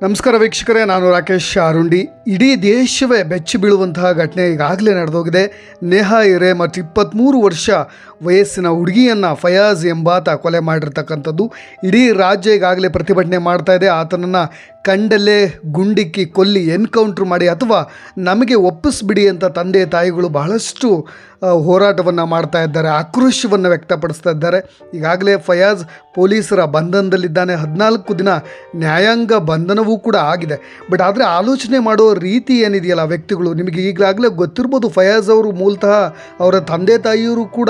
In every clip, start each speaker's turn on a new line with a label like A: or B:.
A: ನಮಸ್ಕಾರ ವೀಕ್ಷಕರೇ, ನಾನು ರಾಕೇಶ್ ಅರುಂಡಿ. ಇಡೀ ದೇಶವೇ ಬೆಚ್ಚಿ ಬೀಳುವಂತಹ ಘಟನೆ ಈಗಾಗಲೇ ನಡೆದೋಗಿದೆ. ನೇಹಾ ಹಿರೇಮಠ್ 23 ವರ್ಷ ವಯಸ್ಸಿನ ಹುಡುಗಿಯನ್ನು ಫಯಾಜ್ ಎಂಬಾತ ಕೊಲೆ ಮಾಡಿರ್ತಕ್ಕಂಥದ್ದು. ಇಡೀ ರಾಜ್ಯ ಈಗಾಗಲೇ ಪ್ರತಿಭಟನೆ ಮಾಡ್ತಾ ಇದೆ. ಆತನನ್ನು ಕಂಡಲ್ಲೇ ಗುಂಡಿಕ್ಕಿ ಕೊಲ್ಲಿ ಎನ್ಕೌಂಟ್ರ್ ಮಾಡಿ ಅಥವಾ ನಮಗೆ ಒಪ್ಪಿಸ್ಬಿಡಿ ಅಂತ ತಂದೆ ತಾಯಿಗಳು ಬಹಳಷ್ಟು ಹೋರಾಟವನ್ನು ಮಾಡ್ತಾ ಇದ್ದಾರೆ, ಆಕ್ರೋಶವನ್ನು ವ್ಯಕ್ತಪಡಿಸ್ತಾ ಇದ್ದಾರೆ. ಈಗಾಗಲೇ ಫಯಾಜ್ ಪೊಲೀಸರ ಬಂಧನದಲ್ಲಿದ್ದಾನೆ. 14 ದಿನ ನ್ಯಾಯಾಂಗ ಬಂಧನವೂ ಕೂಡ ಆಗಿದೆ. ಬಟ್ ಆದರೆ ಆಲೋಚನೆ ಮಾಡೋ ರೀತಿ ಏನಿದೆಯಲ್ಲ ವ್ಯಕ್ತಿಗಳು, ನಿಮಗೆ ಈಗಲಾಗಲೇ ಗೊತ್ತಿರ್ಬೋದು. ಫಯಾಜ್ ಅವರು ಮೂಲತಃ ಅವರ ತಂದೆ ತಾಯಿಯವರು ಕೂಡ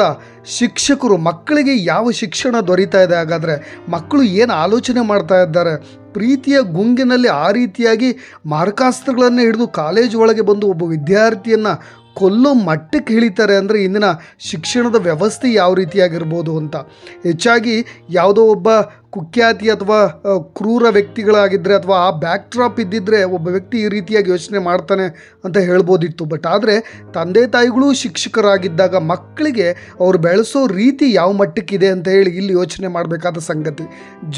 A: ಶಿಕ್ಷಕರು. ಮಕ್ಕಳಿಗೆ ಯಾವ ಶಿಕ್ಷಣ ದೊರೀತಾ ಇದೆ? ಹಾಗಾದರೆ ಮಕ್ಕಳು ಏನು ಆಲೋಚನೆ ಮಾಡ್ತಾ ಇದ್ದಾರೆ? ಪ್ರೀತಿಯ ಗುಂಗಿನಲ್ಲಿ ಆ ರೀತಿಯಾಗಿ ಮಾರಕಾಸ್ತ್ರಗಳನ್ನು ಹಿಡಿದು ಕಾಲೇಜು ಒಳಗೆ ಬಂದು ಒಬ್ಬ ವಿದ್ಯಾರ್ಥಿಯನ್ನು ಕೊಲ್ಲೋ ಮಟ್ಟಕ್ಕೆ ಇಳಿತಾರೆ ಅಂದರೆ ಇಂದಿನ ಶಿಕ್ಷಣದ ವ್ಯವಸ್ಥೆ ಯಾವ ರೀತಿಯಾಗಿರ್ಬೋದು ಅಂತ. ಹೆಚ್ಚಾಗಿ ಯಾವುದೋ ಒಬ್ಬ ಕುಖ್ಯಾತಿ ಅಥವಾ ಕ್ರೂರ ವ್ಯಕ್ತಿಗಳಾಗಿದ್ದರೆ ಅಥವಾ ಆ ಬ್ಯಾಕ್ ಡ್ರಾಪ್ ಇದ್ದಿದ್ದರೆ ಒಬ್ಬ ವ್ಯಕ್ತಿ ಈ ರೀತಿಯಾಗಿ ಯೋಚನೆ ಮಾಡ್ತಾನೆ ಅಂತ ಹೇಳ್ಬೋದಿತ್ತು. ಬಟ್ ಆದರೆ ತಂದೆ ತಾಯಿಗಳು ಶಿಕ್ಷಕರಾಗಿದ್ದಾಗ ಮಕ್ಕಳಿಗೆ ಅವರು ಬೆಳೆಸೋ ರೀತಿ ಯಾವ ಮಟ್ಟಕ್ಕಿದೆ ಅಂತ ಹೇಳಿ ಇಲ್ಲಿ ಯೋಚನೆ ಮಾಡಬೇಕಾದ ಸಂಗತಿ.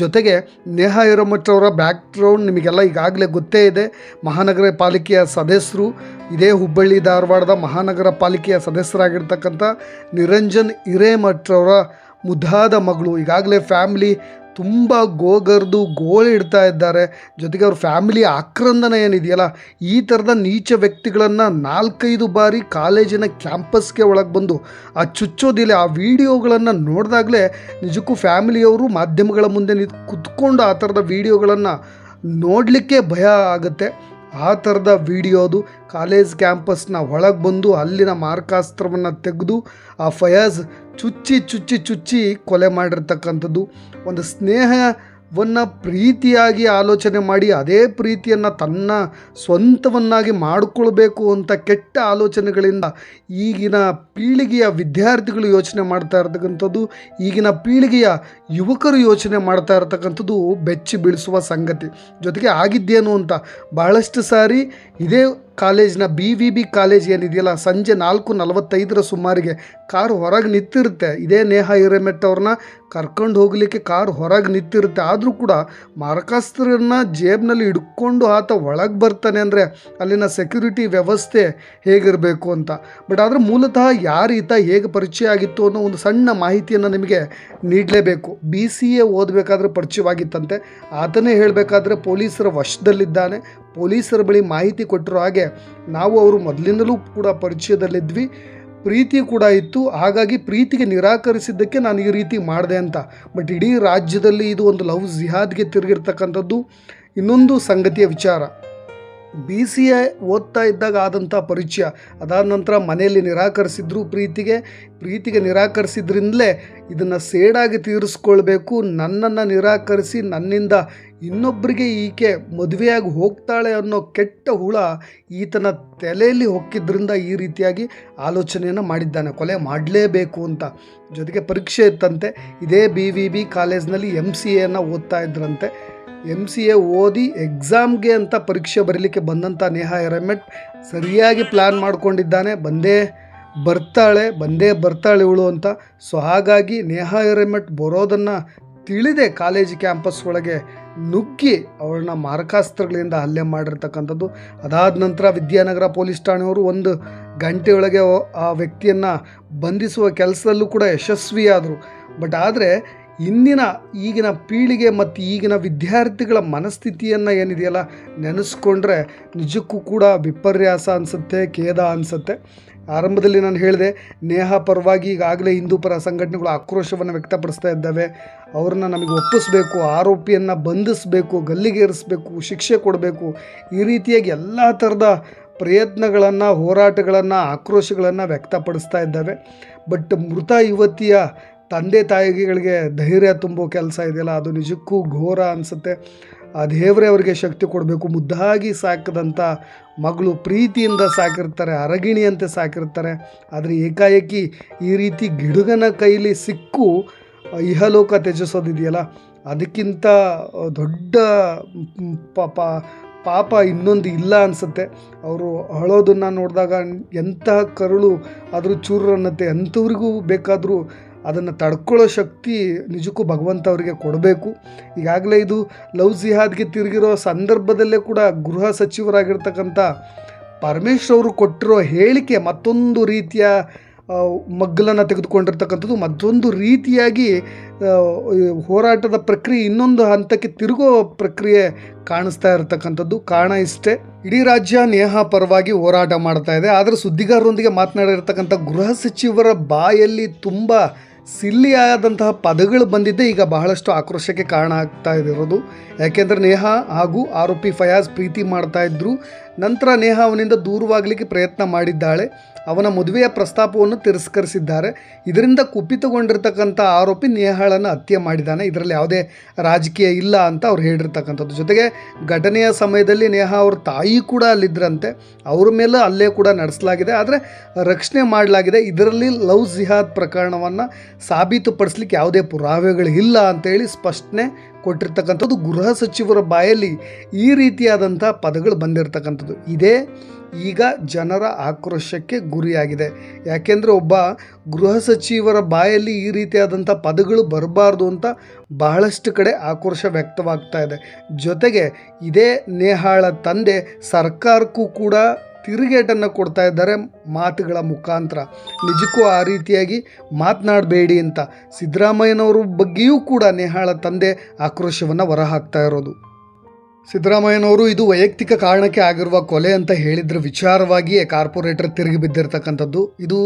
A: ಜೊತೆಗೆ ನೇಹಾ ಹಿರೇಮಠ್ ಅವರ ಬ್ಯಾಕ್ ಗ್ರೌಂಡ್ ನಿಮಗೆಲ್ಲ ಈಗಾಗಲೇ ಗೊತ್ತೇ ಇದೆ. ಮಹಾನಗರ ಪಾಲಿಕೆಯ ಸದಸ್ಯರು, ಇದೇ ಹುಬ್ಬಳ್ಳಿ ಧಾರವಾಡದ ಮಹಾನಗರ ಪಾಲಿಕೆಯ ಸದಸ್ಯರಾಗಿರ್ತಕ್ಕಂಥ ನಿರಂಜನ್ ಹಿರೇಮಠ್ ಅವರ ಮುದ್ದಾದ ಮಗಳು. ಈಗಾಗಲೇ ಫ್ಯಾಮಿಲಿ ತುಂಬ ಗೋಳಿಡ್ತಾ ಇದ್ದಾರೆ. ಜೊತೆಗೆ ಅವ್ರ ಫ್ಯಾಮಿಲಿ ಆಕ್ರಂದನ ಏನಿದೆಯಲ್ಲ, ಈ ಥರದ ನೀಚ ವ್ಯಕ್ತಿಗಳನ್ನು 4-5 ಬಾರಿ ಕಾಲೇಜಿನ ಕ್ಯಾಂಪಸ್ಗೆ ಒಳಗೆ ಬಂದು ಆ ಚುಚ್ಚೋದಿಲ್ಲ. ಆ ವಿಡಿಯೋಗಳನ್ನು ನೋಡಿದಾಗಲೇ ನಿಜಕ್ಕೂ ಫ್ಯಾಮಿಲಿಯವರು ಮಾಧ್ಯಮಗಳ ಮುಂದೆ ಕುತ್ಕೊಂಡು ಆ ಥರದ ವಿಡಿಯೋಗಳನ್ನು ನೋಡಲಿಕ್ಕೆ ಭಯ ಆಗುತ್ತೆ. ಆ ಥರದ ವಿಡಿಯೋದು ಕಾಲೇಜ್ ಕ್ಯಾಂಪಸ್ನ ಒಳಗೆ ಬಂದು ಅಲ್ಲಿನ ಮಾರಕಾಸ್ತ್ರವನ್ನು ತೆಗೆದು ಆ ಫಯಾಜ್ ಚುಚ್ಚಿ ಕೊಲೆ ಮಾಡಿರ್ತಕ್ಕಂಥದ್ದು. ಒಂದು ಸ್ನೇಹವನ್ನು ಪ್ರೀತಿಯಾಗಿ ಆಲೋಚನೆ ಮಾಡಿ ಅದೇ ಪ್ರೀತಿಯನ್ನು ತನ್ನ ಸ್ವಂತವನ್ನಾಗಿ ಮಾಡಿಕೊಳ್ಬೇಕು ಅಂತ ಕೆಟ್ಟ ಆಲೋಚನೆಗಳಿಂದ ಈಗಿನ ಪೀಳಿಗೆಯ ವಿದ್ಯಾರ್ಥಿಗಳು ಯೋಚನೆ ಮಾಡ್ತಾ ಇರ್ತಕ್ಕಂಥದ್ದು, ಈಗಿನ ಪೀಳಿಗೆಯ ಯುವಕರು ಯೋಚನೆ ಮಾಡ್ತಾ ಇರ್ತಕ್ಕಂಥದ್ದು ಬೆಚ್ಚಿ ಬೀಳಿಸುವ ಸಂಗತಿ. ಜೊತೆಗೆ ಆಗಿದ್ದೇನು ಅಂತ ಬಹಳಷ್ಟು ಸಾರಿ ಇದೇ ಕಾಲೇಜಿನ BVB ಕಾಲೇಜ್ ಏನಿದೆಯಲ್ಲ, ಸಂಜೆ 4:45 ಸುಮಾರಿಗೆ ಕಾರು ಹೊರಗೆ ನಿಂತಿರುತ್ತೆ. ಇದೇ ನೇಹಾ ಹಿರೇಮಠ್ ಅವ್ರನ್ನ ಕರ್ಕೊಂಡು ಹೋಗಲಿಕ್ಕೆ ಕಾರು ಹೊರಗೆ ನಿಂತಿರುತ್ತೆ. ಆದರೂ ಕೂಡ ಮಾರಕಾಸ್ತ್ರನ ಜೇಬ್ನಲ್ಲಿ ಹಿಡ್ಕೊಂಡು ಆತ ಒಳಗೆ ಬರ್ತಾನೆ ಅಂದರೆ ಅಲ್ಲಿನ ಸೆಕ್ಯೂರಿಟಿ ವ್ಯವಸ್ಥೆ ಹೇಗಿರಬೇಕು ಅಂತ. ಬಟ್ ಆದರೆ ಮೂಲತಃ ಯಾರೀತ ಹೇಗೆ ಪರಿಚಯ ಆಗಿತ್ತು ಅನ್ನೋ ಒಂದು ಸಣ್ಣ ಮಾಹಿತಿಯನ್ನು ನಿಮಗೆ ನೀಡಲೇಬೇಕು. BCA ಓದಬೇಕಾದ್ರೆ ಪರಿಚಯವಾಗಿತ್ತಂತೆ. ಆತನೇ ಹೇಳಬೇಕಾದ್ರೆ ಪೊಲೀಸರ ವಶದಲ್ಲಿದ್ದಾನೆ. ಪೊಲೀಸರ ಬಳಿ ಮಾಹಿತಿ ಕೊಟ್ಟಿರೋ ಹಾಗೆ ನಾವು ಅವರು ಮೊದಲಿಂದಲೂ ಕೂಡ ಪರಿಚಯದಲ್ಲಿದ್ವಿ, ಪ್ರೀತಿ ಕೂಡ ಇತ್ತು, ಹಾಗಾಗಿ ಪ್ರೀತಿಗೆ ನಿರಾಕರಿಸಿದ್ದಕ್ಕೆ ನಾನು ಈ ರೀತಿ ಮಾಡಿದೆ ಅಂತ. ಬಟ್ ಇಡೀ ರಾಜ್ಯದಲ್ಲಿ ಇದು ಒಂದು ಲವ್ ಜಿಹಾದ್ಗೆ ತಿರುಗಿರ್ತಕ್ಕಂಥದ್ದು. ಇನ್ನೊಂದು ಸಂಗತಿಯ ವಿಚಾರ, BCA ಓದ್ತಾ ಇದ್ದಾಗ ಆದಂಥ ಪರಿಚಯ, ಅದಾದ ನಂತರ ಮನೆಯಲ್ಲಿ ನಿರಾಕರಿಸಿದ್ರು. ಪ್ರೀತಿಗೆ ನಿರಾಕರಿಸಿದ್ರಿಂದಲೇ ಇದನ್ನು ಸೇಡಾಗಿ ತೀರಿಸ್ಕೊಳ್ಬೇಕು, ನನ್ನನ್ನು ನಿರಾಕರಿಸಿ ನನ್ನಿಂದ ಇನ್ನೊಬ್ಬರಿಗೆ ಈಕೆ ಮದುವೆಯಾಗಿ ಹೋಗ್ತಾಳೆ ಅನ್ನೋ ಕೆಟ್ಟ ಹುಳ ಈತನ ತಲೆಯಲ್ಲಿ ಹೊಕ್ಕಿದ್ರಿಂದ ಈ ರೀತಿಯಾಗಿ ಆಲೋಚನೆಯನ್ನು ಮಾಡಿದ್ದಾನೆ, ಕೊಲೆ ಮಾಡಲೇಬೇಕು ಅಂತ. ಜೊತೆಗೆ ಪರೀಕ್ಷೆ ಇತ್ತಂತೆ. ಇದೇ BVB ಕಾಲೇಜ್ನಲ್ಲಿ MCAಯನ್ನು ಓದ್ತಾ ಇದ್ರಂತೆ. MCA ಓದಿ ಎಕ್ಸಾಮ್ಗೆ ಅಂತ ಪರೀಕ್ಷೆ ಬರೀಲಿಕ್ಕೆ ಬಂದಂಥ ನೇಹಾ ಹಿರೇಮಠ್ ಸರಿಯಾಗಿ ಪ್ಲ್ಯಾನ್ ಮಾಡ್ಕೊಂಡಿದ್ದಾನೆ, ಬಂದೇ ಬರ್ತಾಳೆ ಇವಳು ಅಂತ. ಸೊ ಹಾಗಾಗಿ ನೇಹಾ ಹಿರೇಮಠ್ ಬರೋದನ್ನು ತಿಳಿದೆ ಕಾಲೇಜ್ ಕ್ಯಾಂಪಸ್ ಒಳಗೆ ನುಗ್ಗಿ ಅವಳನ್ನ ಮಾರಕಾಸ್ತ್ರಗಳಿಂದ ಹಲ್ಲೆ ಮಾಡಿರ್ತಕ್ಕಂಥದ್ದು. ಅದಾದ ನಂತರ ವಿದ್ಯಾನಗರ ಪೊಲೀಸ್ ಠಾಣೆಯವರು 1 ಗಂಟೆಯೊಳಗೆ ಆ ವ್ಯಕ್ತಿಯನ್ನು ಬಂಧಿಸುವ ಕೆಲಸದಲ್ಲೂ ಕೂಡ ಯಶಸ್ವಿಯಾದರು. ಬಟ್ ಆದರೆ ಈಗಿನ ಪೀಳಿಗೆ ಮತ್ತು ಈಗಿನ ವಿದ್ಯಾರ್ಥಿಗಳ ಮನಸ್ಥಿತಿಯನ್ನು ಏನಿದೆಯಲ್ಲ ನೆನೆಸ್ಕೊಂಡ್ರೆ ನಿಜಕ್ಕೂ ಕೂಡ ವಿಪರ್ಯಾಸ ಅನಿಸುತ್ತೆ, ಖೇದ ಅನಿಸುತ್ತೆ. ಆರಂಭದಲ್ಲಿ ನಾನು ಹೇಳಿದೆ, ನೇಹಾ ಪರವಾಗಿ ಈಗಾಗಲೇ ಹಿಂದೂ ಪರ ಸಂಘಟನೆಗಳು ಆಕ್ರೋಶವನ್ನು ವ್ಯಕ್ತಪಡಿಸ್ತಾ ಇದ್ದಾವೆ. ಅವ್ರನ್ನ ನಮಗೆ ಒಪ್ಪಿಸಬೇಕು, ಆರೋಪಿಯನ್ನು ಬಂಧಿಸಬೇಕು, ಗಲ್ಲಿಗೇರಿಸಬೇಕು, ಶಿಕ್ಷೆ ಕೊಡಬೇಕು, ಈ ರೀತಿಯಾಗಿ ಎಲ್ಲ ಥರದ ಪ್ರಯತ್ನಗಳನ್ನು, ಹೋರಾಟಗಳನ್ನು, ಆಕ್ರೋಶಗಳನ್ನು ವ್ಯಕ್ತಪಡಿಸ್ತಾ ಇದ್ದಾವೆ. ಬಟ್ ಮೃತ ಯುವತಿಯ ತಂದೆ ತಾಯಿಗಳಿಗೆ ಧೈರ್ಯ ತುಂಬೋ ಕೆಲಸ ಇದೆಯಲ್ಲ, ಅದು ನಿಜಕ್ಕೂ ಘೋರ ಅನಿಸುತ್ತೆ. ಆ ದೇವರೇ ಅವರಿಗೆ ಶಕ್ತಿ ಕೊಡಬೇಕು. ಮುದ್ದಾಗಿ ಸಾಕಿದಂಥ ಮಗಳು, ಪ್ರೀತಿಯಿಂದ ಸಾಕಿರ್ತಾರೆ, ಅರಗಿಣಿಯಂತೆ ಸಾಕಿರ್ತಾರೆ. ಆದರೆ ಏಕಾಏಕಿ ಈ ರೀತಿ ಗಿಡುಗನ ಕೈಲಿ ಸಿಕ್ಕು ಇಹಲೋಕ ತ್ಯಜಿಸೋದಿದೆಯಲ್ಲ, ಅದಕ್ಕಿಂತ ದೊಡ್ಡ ಪಾಪ ಇನ್ನೊಂದು ಇಲ್ಲ ಅನಿಸುತ್ತೆ. ಅವರು ಅಳೋದನ್ನು ನೋಡಿದಾಗ ಎಂತಹ ಕರುಳು ಆದರೂ ಚೂರು ಅನ್ನತ್ತೆ. ಅಂಥವ್ರಿಗೂ ಬೇಕಾದರೂ ಅದನ್ನು ತಡ್ಕೊಳ್ಳೋ ಶಕ್ತಿ ನಿಜಕ್ಕೂ ಭಗವಂತ ಅವರಿಗೆ ಕೊಡಬೇಕು. ಈಗಾಗಲೇ ಇದು ಲವ್ ಜಿಹಾದ್ಗೆ ತಿರುಗಿರೋ ಸಂದರ್ಭದಲ್ಲೇ ಕೂಡ ಗೃಹ ಸಚಿವರಾಗಿರ್ತಕ್ಕಂಥ ಪರಮೇಶ್ವರ್ ಅವರು ಕೊಟ್ಟಿರೋ ಹೇಳಿಕೆ ಮತ್ತೊಂದು ರೀತಿಯ ಮಗ್ಗಲನ್ನು ತೆಗೆದುಕೊಂಡಿರ್ತಕ್ಕಂಥದ್ದು, ಮತ್ತೊಂದು ರೀತಿಯಾಗಿ ಹೋರಾಟದ ಪ್ರಕ್ರಿಯೆ ಇನ್ನೊಂದು ಹಂತಕ್ಕೆ ತಿರುಗೋ ಪ್ರಕ್ರಿಯೆ ಕಾಣಿಸ್ತಾ ಇರತಕ್ಕಂಥದ್ದು. ಕಾರಣ ಇಷ್ಟೇ, ಇಡೀ ರಾಜ್ಯ ನೇಹಾ ಪರವಾಗಿ ಹೋರಾಟ ಮಾಡ್ತಾ ಇದೆ. ಆದರೆ ಸುದ್ದಿಗಾರರೊಂದಿಗೆ ಮಾತನಾಡಿರ್ತಕ್ಕಂಥ ಗೃಹ ಸಚಿವರ ಬಾಯಲ್ಲಿ ತುಂಬ ಸಿಲ್ಲಿಯಾದಂತಹ ಪದಗಳು ಬಂದಿದ್ದೆ ಈಗ ಬಹಳಷ್ಟು ಆಕ್ರೋಶಕ್ಕೆ ಕಾರಣ ಆಗ್ತಾ ಇರೋದು. ಯಾಕೆಂದರೆ ನೇಹಾ ಹಾಗೂ ಆರೋಪಿ ಫಯಾಜ್ ಪ್ರೀತಿ ಮಾಡ್ತಾ ಇದ್ದರು. ನಂತರ ನೇಹಾ ಅವನಿಂದ ದೂರವಾಗಲಿಕ್ಕೆ ಪ್ರಯತ್ನ ಮಾಡಿದ್ದಾಳೆ. ಅವನ ಮದುವೆಯ ಪ್ರಸ್ತಾಪವನ್ನು ತಿರಸ್ಕರಿಸಿದ್ದಾರೆ. ಇದರಿಂದ ಕುಪಿತಗೊಂಡಿರ್ತಕ್ಕಂಥ ಆರೋಪಿ ನೇಹಾಳನ್ನು ಹತ್ಯೆ ಮಾಡಿದ್ದಾನೆ. ಇದರಲ್ಲಿ ಯಾವುದೇ ರಾಜಕೀಯ ಇಲ್ಲ ಅಂತ ಅವ್ರು ಹೇಳಿರ್ತಕ್ಕಂಥದ್ದು. ಜೊತೆಗೆ ಘಟನೆಯ ಸಮಯದಲ್ಲಿ ನೇಹಾ ಅವ್ರ ತಾಯಿ ಕೂಡ ಅಲ್ಲಿದ್ದರಂತೆ. ಅವ್ರ ಮೇಲೆ ಹಲ್ಲೆ ಕೂಡ ನಡೆಸಲಾಗಿದೆ, ಆದರೆ ರಕ್ಷಣೆ ಮಾಡಲಾಗಿದೆ. ಇದರಲ್ಲಿ ಲವ್ ಜಿಹಾದ್ ಪ್ರಕರಣವನ್ನು ಸಾಬೀತುಪಡಿಸ್ಲಿಕ್ಕೆ ಯಾವುದೇ ಪುರಾವೆಗಳು ಇಲ್ಲ ಅಂತೇಳಿ ಸ್ಪಷ್ಟನೆ ಕೊಟ್ಟಿರ್ತಕ್ಕಂಥದ್ದು. ಗೃಹ ಸಚಿವರ ಬಾಯಲ್ಲಿ ಈ ರೀತಿಯಾದಂಥ ಪದಗಳು ಬಂದಿರತಕ್ಕಂಥದ್ದು ಇದೇ ಈಗ ಜನರ ಆಕ್ರೋಶಕ್ಕೆ ಗುರಿಯಾಗಿದೆ. ಯಾಕೆಂದರೆ ಒಬ್ಬ ಗೃಹ ಸಚಿವರ ಬಾಯಲ್ಲಿ ಈ ರೀತಿಯಾದಂಥ ಪದಗಳು ಬರಬಾರ್ದು ಅಂತ ಬಹಳಷ್ಟು ಕಡೆ ಆಕ್ರೋಶ ವ್ಯಕ್ತವಾಗ್ತಾ ಇದೆ. ಜೊತೆಗೆ ಇದೇ ನೇಹಾಳ ತಂದೆ ಸರ್ಕಾರಕ್ಕೂ ಕೂಡ ತಿರುಗೇಟನ್ನು ಕೊಡ್ತಾ ಇದ್ದಾರೆ ಮಾತುಗಳ ಮುಖಾಂತರ. ನಿಜಕ್ಕೂ ಆ ರೀತಿಯಾಗಿ ಮಾತನಾಡಬೇಡಿ ಅಂತ ಸಿದ್ದರಾಮಯ್ಯನವ್ರ ಬಗ್ಗೆಯೂ ಕೂಡ ನೇಹಾಳ ತಂದೆ ಆಕ್ರೋಶವನ್ನು ಹೊರಹಾಕ್ತಾ ಇರೋದು. ಸಿದ್ದರಾಮಯ್ಯನವರು ಇದು ವೈಯಕ್ತಿಕ ಕಾರಣಕ್ಕೆ ಆಗಿರುವ ಕೊಲೆ ಅಂತ ಹೇಳಿದ್ರ ವಿಚಾರವಾಗಿಯೇ ಕಾರ್ಪೊರೇಟರ್ ತಿರುಗಿ ಬಿದ್ದಿರ್ತಕ್ಕಂಥದ್ದು. ಇದು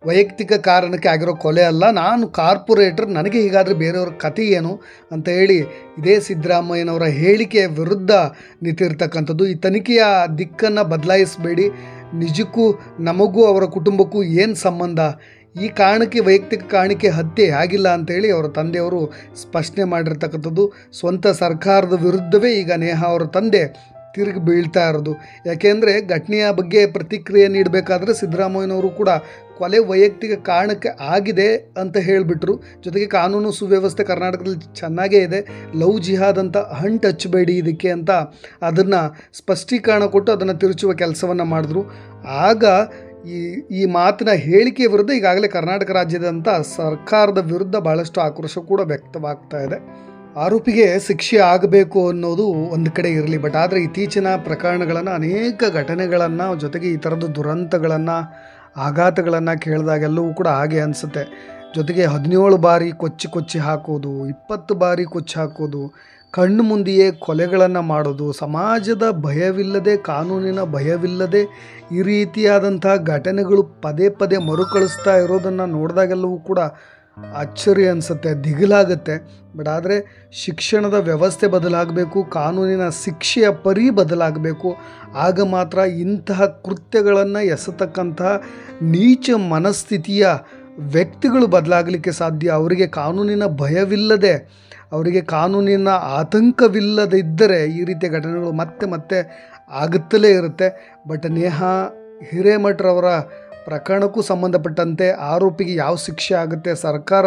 A: ವೈಯಕ್ತಿಕ ಕಾರಣಕ್ಕೆ ಆಗಿರೋ ಕೊಲೆ ಅಲ್ಲ, ನಾನು ಕಾರ್ಪೊರೇಟರ್, ನನಗೆ ಹೀಗಾದರೆ ಬೇರೆಯವ್ರ ಕಥೆ ಏನು ಅಂತ ಹೇಳಿ ಇದೇ ಸಿದ್ದರಾಮಯ್ಯನವರ ಹೇಳಿಕೆಯ ವಿರುದ್ಧ ನಿಂತಿರ್ತಕ್ಕಂಥದ್ದು. ಈ ತನಿಖೆಯ ದಿಕ್ಕನ್ನು ಬದಲಾಯಿಸಬೇಡಿ, ನಿಜಕ್ಕೂ ನಮಗೂ ಅವರ ಕುಟುಂಬಕ್ಕೂ ಏನು ಸಂಬಂಧ, ಈ ಕಾರಣಕ್ಕೆ ವೈಯಕ್ತಿಕ ಕಾರಣಕ್ಕೆ ಹತ್ಯೆ ಆಗಿಲ್ಲ ಅಂತೇಳಿ ಅವರ ತಂದೆಯವರು ಸ್ಪಷ್ಟನೆ ಮಾಡಿರ್ತಕ್ಕಂಥದ್ದು. ಸ್ವಂತ ಸರ್ಕಾರದ ವಿರುದ್ಧವೇ ಈಗ ನೇಹಾ ಅವರ ತಂದೆ ತಿರುಗಿ ಬೀಳ್ತಾ ಇರೋದು. ಯಾಕೆಂದರೆ ಘಟನೆಯ ಬಗ್ಗೆ ಪ್ರತಿಕ್ರಿಯೆ ನೀಡಬೇಕಾದ್ರೆ ಸಿದ್ದರಾಮಯ್ಯನವರು ಕೂಡ ಕೊಲೆ ವೈಯಕ್ತಿಕ ಕಾರಣಕ್ಕೆ ಆಗಿದೆ ಅಂತ ಹೇಳಿಬಿಟ್ರು. ಜೊತೆಗೆ ಕಾನೂನು ಸುವ್ಯವಸ್ಥೆ ಕರ್ನಾಟಕದಲ್ಲಿ ಚೆನ್ನಾಗೇ ಇದೆ, ಲವ್ ಜಿಹಾದ್ ಅಂತ ಹಂಟ್ ಹಚ್ಚಬೇಡಿ ಇದಕ್ಕೆ ಅಂತ ಅದನ್ನು ಸ್ಪಷ್ಟೀಕರಣ ಕೊಟ್ಟು ಅದನ್ನು ತಿರುಚುವ ಕೆಲಸವನ್ನು ಮಾಡಿದ್ರು. ಆಗ ಈ ಮಾತಿನ ಹೇಳಿಕೆಯ ವಿರುದ್ಧ ಈಗಾಗಲೇ ಕರ್ನಾಟಕ ರಾಜ್ಯದಂಥ ಸರ್ಕಾರದ ವಿರುದ್ಧ ಭಾಳಷ್ಟು ಆಕ್ರೋಶ ಕೂಡ ವ್ಯಕ್ತವಾಗ್ತಾ ಇದೆ. ಆರೋಪಿಗೆ ಶಿಕ್ಷೆ ಆಗಬೇಕು ಅನ್ನೋದು ಒಂದು ಕಡೆ ಇರಲಿ, ಬಟ್ ಆದರೆ ಇತ್ತೀಚಿನ ಪ್ರಕರಣಗಳನ್ನು, ಅನೇಕ ಘಟನೆಗಳನ್ನು, ಜೊತೆಗೆ ಈ ಥರದ ದುರಂತಗಳನ್ನು, ಆಘಾತಗಳನ್ನು ಕೇಳಿದಾಗೆಲ್ಲವೂ ಕೂಡ ಹಾಗೆ ಅನಿಸುತ್ತೆ. ಜೊತೆಗೆ 17 ಬಾರಿ ಕೊಚ್ಚಿ ಹಾಕೋದು, 20 ಬಾರಿ ಕೊಚ್ಚಿ ಹಾಕೋದು, ಕಣ್ಣು ಮುಂದೆಯೇ ಕೊಲೆಗಳನ್ನು ಮಾಡೋದು, ಸಮಾಜದ ಭಯವಿಲ್ಲದೆ, ಕಾನೂನಿನ ಭಯವಿಲ್ಲದೆ ಈ ರೀತಿಯಾದಂಥ ಘಟನೆಗಳು ಪದೇ ಪದೇ ಮರುಕಳಿಸ್ತಾ ಇರೋದನ್ನು ನೋಡಿದಾಗೆಲ್ಲವೂ ಕೂಡ ಅಚ್ಚರಿ ಅನಿಸುತ್ತೆ, ದಿಗಿಲಾಗುತ್ತೆ. ಬಟ್ ಆದರೆ ಶಿಕ್ಷಣದ ವ್ಯವಸ್ಥೆ ಬದಲಾಗಬೇಕು, ಕಾನೂನಿನ ಶಿಕ್ಷೆಯ ಪರಿ ಬದಲಾಗಬೇಕು. ಆಗ ಮಾತ್ರ ಇಂತಹ ಕೃತ್ಯಗಳನ್ನು ಎಸತಕ್ಕಂತಹ ನೀಚ ಮನಸ್ಥಿತಿಯ ವ್ಯಕ್ತಿಗಳು ಬದಲಾಗಲಿಕ್ಕೆ ಸಾಧ್ಯ. ಅವರಿಗೆ ಕಾನೂನಿನ ಭಯವಿಲ್ಲದೆ, ಅವರಿಗೆ ಕಾನೂನಿನ ಆತಂಕವಿಲ್ಲದಿದ್ದರೆ ಈ ರೀತಿಯ ಘಟನೆಗಳು ಮತ್ತೆ ಮತ್ತೆ ಆಗುತ್ತಲೇ ಇರುತ್ತೆ. ಬಟ್ ನೇಹಾ ಹಿರೇಮಠರವರ ಪ್ರಕರಣಕ್ಕೂ ಸಂಬಂಧಪಟ್ಟಂತೆ ಆರೋಪಿಗೆ ಯಾವ ಶಿಕ್ಷೆ ಆಗುತ್ತೆ, ಸರ್ಕಾರ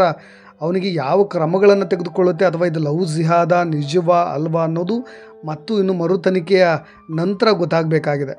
A: ಅವನಿಗೆ ಯಾವ ಕ್ರಮಗಳನ್ನು ತೆಗೆದುಕೊಳ್ಳುತ್ತೆ, ಅಥವಾ ಇದು ಲವ್ ಜಿಹಾದ ನಿಜವಾ ಅಲ್ವಾ ಅನ್ನೋದು ಮತ್ತು ಇನ್ನು ಮರು ತನಿಖೆಯ ನಂತರ ಗೊತ್ತಾಗಬೇಕಾಗಿದೆ.